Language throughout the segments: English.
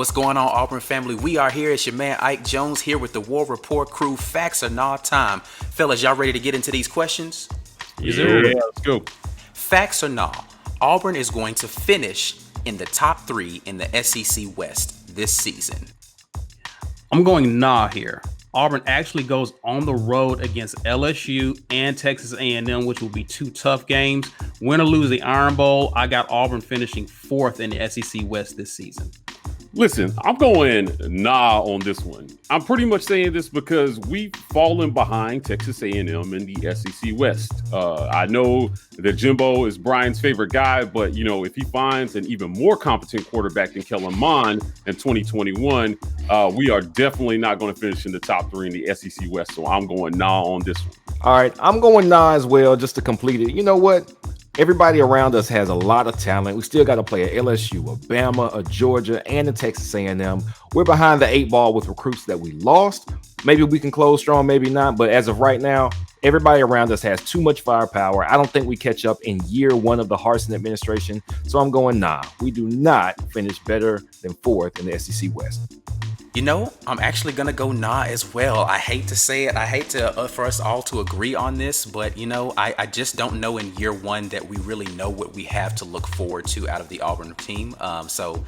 What's going on, Auburn family? We are here. It's your man Ike Jones here with the War Rapport crew. Facts or nah time. Fellas, y'all ready to get into these questions? Yeah, let's go. Facts or nah, Auburn is going to finish in the top 3 in the SEC West this season. I'm going nah here. Auburn actually goes on the road against LSU and Texas A&M, which will be 2 tough games. Win or lose the Iron Bowl, I got Auburn finishing 4th in the SEC West this season. Listen, I'm going nah on this one. I'm pretty much saying this because we've fallen behind Texas A&M in the SEC West. I know that Jimbo is Brian's favorite guy, but if he finds an even more competent quarterback than Kellen Mond in 2021, we are definitely not going to finish in the top 3 in the SEC West. So I'm going nah on this one. All right, I'm going nah as well, just to complete it. You know what? Everybody around us has a lot of talent. We still got to play a LSU, a Bama, a Georgia, and a Texas A&M. We're behind the 8 ball with recruits that we lost. Maybe we can close strong, maybe not. But as of right now, everybody around us has too much firepower. I don't think we catch up in year 1 of the Harsin administration. So I'm going nah. We do not finish better than 4th in the SEC West. I'm actually going to go nah as well. I hate to say it. I hate for us all to agree on this, but I just don't know in year 1 that we really know what we have to look forward to out of the Auburn team. So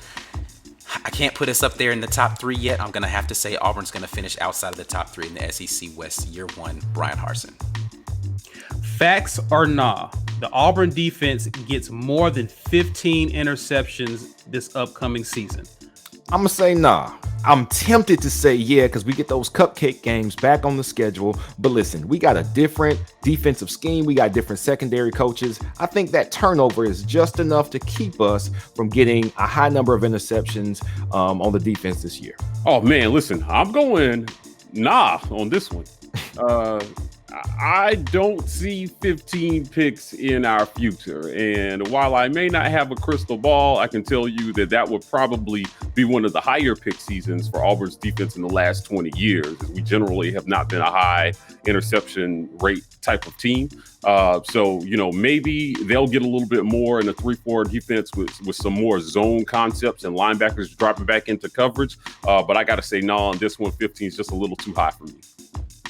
I can't put us up there in the top 3 yet. I'm going to have to say Auburn's going to finish outside of the top 3 in the SEC West year 1, Brian Harsin. Facts or nah, the Auburn defense gets more than 15 interceptions this upcoming season. I'm going to say nah. I'm tempted to say yeah because we get those cupcake games back on the schedule. But listen, we got a different defensive scheme. We got different secondary coaches. I think that turnover is just enough to keep us from getting a high number of interceptions on the defense this year. Oh, man, listen, I'm going nah on this one. I don't see 15 picks in our future. And while I may not have a crystal ball, I can tell you that would probably be one of the higher pick seasons for Auburn's defense in the last 20 years. We generally have not been a high interception rate type of team. So maybe they'll get a little bit more in the 3-4 defense with some more zone concepts and linebackers dropping back into coverage. But I got to say, nah, on this one, 15 is just a little too high for me.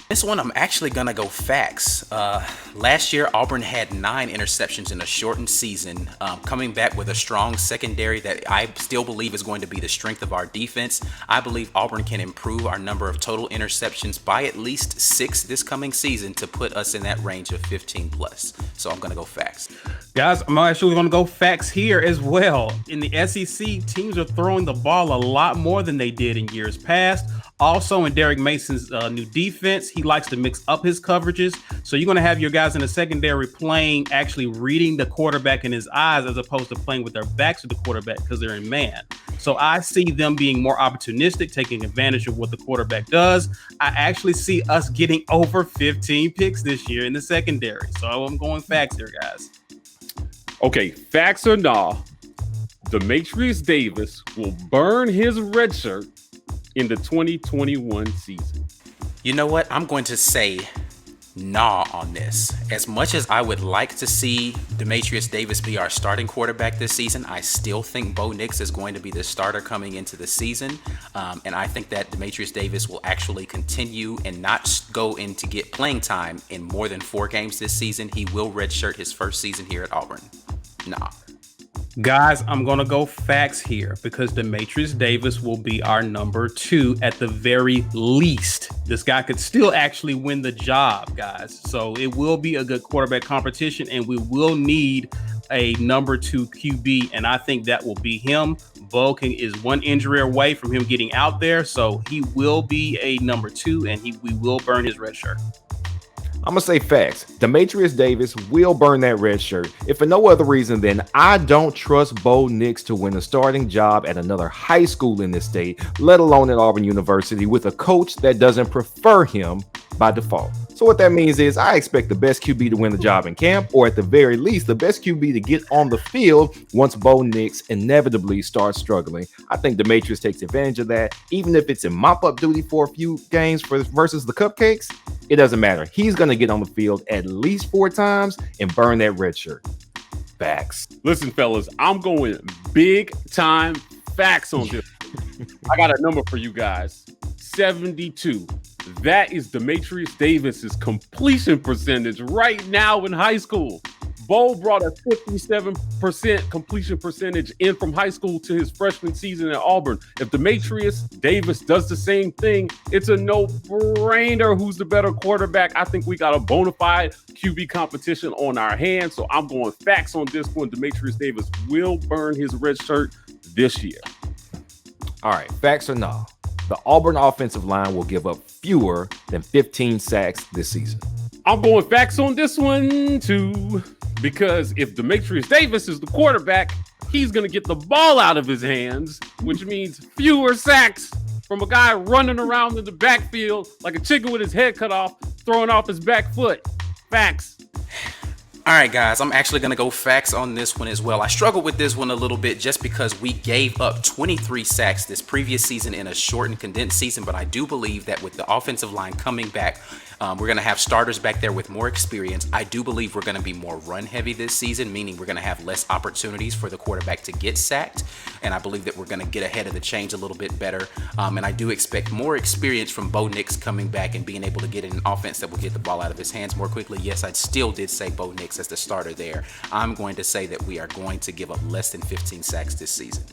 This one, I'm actually going to go facts. Last year, Auburn had 9 interceptions in a shortened season, coming back with a strong secondary that I still believe is going to be the strength of our defense. I believe Auburn can improve our number of total interceptions by at least 6 this coming season to put us in that range of 15 plus. So I'm going to go facts. Guys, I'm actually going to go facts here as well. In the SEC, teams are throwing the ball a lot more than they did in years past. Also, in Derek Mason's new defense, he likes to mix up his coverages. So you're going to have your guys in the secondary playing, actually reading the quarterback in his eyes as opposed to playing with their backs to the quarterback because they're in man. So I see them being more opportunistic, taking advantage of what the quarterback does. I actually see us getting over 15 picks this year in the secondary. So I'm going facts here, guys. Okay, facts or nah, Dematruis Davis will burn his red shirt in the 2021 season. You know what? I'm going to say nah on this. As much as I would like to see Dematruis Davis be our starting quarterback this season, I still think Bo Nix is going to be the starter coming into the season. And I think that Dematruis Davis will actually continue and not go in to get playing time in more than 4 games this season. He will redshirt his first season here at Auburn. Nah. Guys, I'm going to go facts here because Dematruis Davis will be our number 2 at the very least. This guy could still actually win the job, guys. So it will be a good quarterback competition, and we will need a number 2 QB, and I think that will be him. Bo is 1 injury away from him getting out there, so he will be a number 2, and we will burn his red shirt. I'm going to say facts. Dematruis Davis will burn that red shirt. If for no other reason than I don't trust Bo Nix to win a starting job at another high school in this state, let alone at Auburn University, with a coach that doesn't prefer him by default. So what that means is I expect the best QB to win the job in camp, or at the very least, the best QB to get on the field once Bo Nix inevitably starts struggling. I think Dematruis takes advantage of that, even if it's in mop-up duty for a few games versus the Cupcakes. It doesn't matter. He's going to get on the field at least 4 times and burn that red shirt. Facts. Listen, fellas, I'm going big time facts on this. I got a number for you guys. 72. That is Dematruis Davis's completion percentage right now in high school. Bo brought a 57% completion percentage in from high school to his freshman season at Auburn. If Dematruis Davis does the same thing, it's a no-brainer who's the better quarterback. I think we got a bona fide QB competition on our hands, so I'm going facts on this one. Dematruis Davis will burn his red shirt this year. All right, facts or no? The Auburn offensive line will give up fewer than 15 sacks this season. I'm going facts on this one, too, because if Dematruis Davis is the quarterback, he's going to get the ball out of his hands, which means fewer sacks from a guy running around in the backfield like a chicken with his head cut off, throwing off his back foot. Facts. All right, guys, I'm actually going to go facts on this one as well. I struggled with this one a little bit just because we gave up 23 sacks this previous season in a shortened, condensed season, but I do believe that with the offensive line coming back, we're going to have starters back there with more experience. I do believe we're going to be more run-heavy this season, meaning we're going to have less opportunities for the quarterback to get sacked, and I believe that we're going to get ahead of the change a little bit better, and I do expect more experience from Bo Nix coming back and being able to get in an offense that will get the ball out of his hands more quickly. Yes, I still did say Bo Nix as the starter there. I'm going to say that we are going to give up less than 15 sacks this season.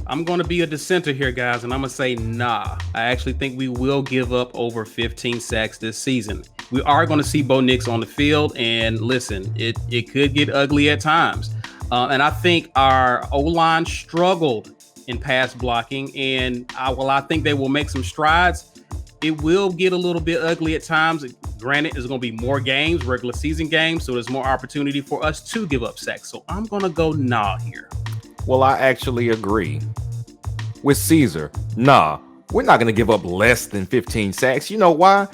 I'm going to be a dissenter here, guys, and I'm going to say nah. I actually think we will give up over 15 sacks this season. We are going to see Bo Nix on the field, and listen, it could get ugly at times. And I think our O-line struggled in pass blocking, and I think they will make some strides. It will get a little bit ugly at times. Granted, there's going to be more games, regular season games, so there's more opportunity for us to give up sacks. So I'm going to go nah here. Well, I actually agree with Caesar. Nah, we're not going to give up less than 15 sacks. You know why?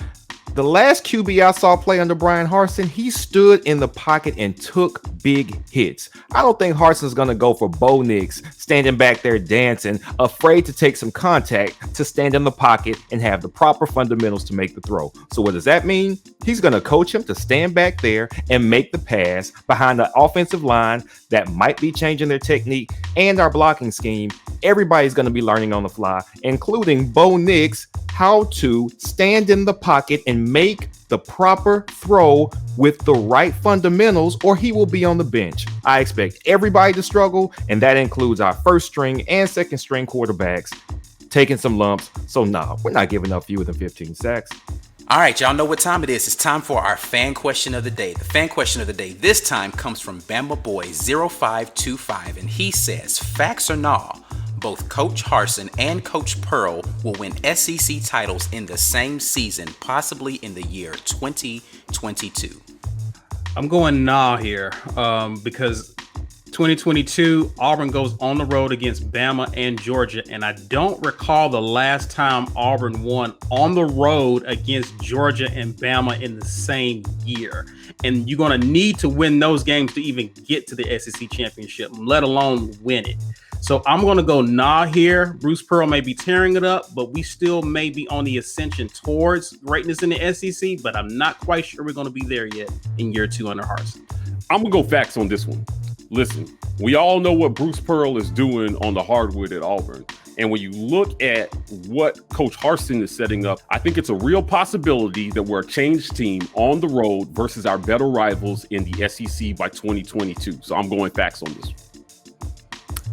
The last QB I saw play under Brian Harsin, he stood in the pocket and took big hits. I don't think Harsin's going to go for Bo Nix standing back there dancing, afraid to take some contact, to stand in the pocket and have the proper fundamentals to make the throw. So what does that mean? He's going to coach him to stand back there and make the pass behind the offensive line that might be changing their technique and our blocking scheme. Everybody's going to be learning on the fly, including Bo Nix, how to stand in the pocket and make the proper throw with the right fundamentals, or he will be on the bench. I expect everybody to struggle, and that includes our first string and second string quarterbacks taking some lumps. So nah, we're not giving up fewer than 15 sacks. All right, y'all know what time it is. It's time for our fan question of the day. The fan question of the day this time comes from Bama Boy 0525, and he says, facts or nah, both Coach Harsin and Coach Pearl will win SEC titles in the same season, possibly in the year 2022. I'm going nah here because 2022, Auburn goes on the road against Bama and Georgia, and I don't recall the last time Auburn won on the road against Georgia and Bama in the same year. And you're going to need to win those games to even get to the SEC championship, let alone win it. So I'm going to go nah here. Bruce Pearl may be tearing it up, but we still may be on the ascension towards greatness in the SEC, but I'm not quite sure we're going to be there yet in year 2 under Harsin. I'm going to go facts on this one. Listen, we all know what Bruce Pearl is doing on the hardwood at Auburn. And when you look at what Coach Harsin is setting up, I think it's a real possibility that we're a changed team on the road versus our better rivals in the SEC by 2022. So I'm going facts on this one.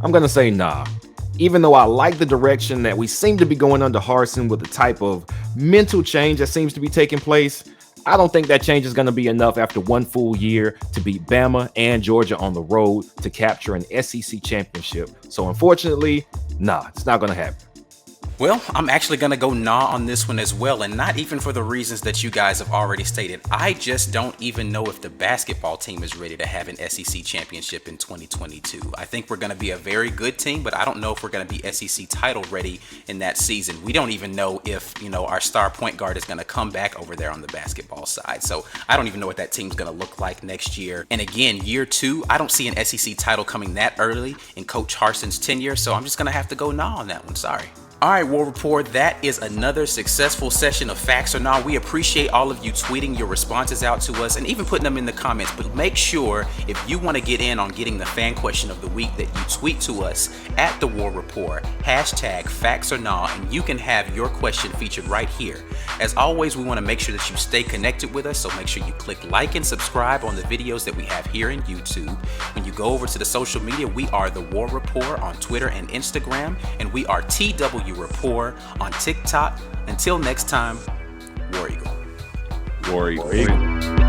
I'm going to say nah. Even though I like the direction that we seem to be going under Harsin with the type of mental change that seems to be taking place, I don't think that change is going to be enough after one full year to beat Bama and Georgia on the road to capture an SEC championship. So unfortunately, nah, it's not going to happen. Well, I'm actually going to go nah on this one as well, and not even for the reasons that you guys have already stated. I just don't even know if the basketball team is ready to have an SEC championship in 2022. I think we're going to be a very good team, but I don't know if we're going to be SEC title ready in that season. We don't even know if, our star point guard is going to come back over there on the basketball side. So I don't even know what that team's going to look like next year. And again, year 2, I don't see an SEC title coming that early in Coach Harsin's tenure, so I'm just going to have to go nah on that one. Sorry. All right, War Rapport, that is another successful session of Facts or Not. We appreciate all of you tweeting your responses out to us and even putting them in the comments. But make sure, if you want to get in on getting the fan question of the week, that you tweet to us at the War Rapport, hashtag Facts or Not, and you can have your question featured right here. As always, we want to make sure that you stay connected with us, so make sure you click like and subscribe on the videos that we have here in YouTube. When you go over to the social media, we are the War Rapport on Twitter and Instagram, and we are TW Rapport on TikTok. Until next time, War Eagle. War Eagle.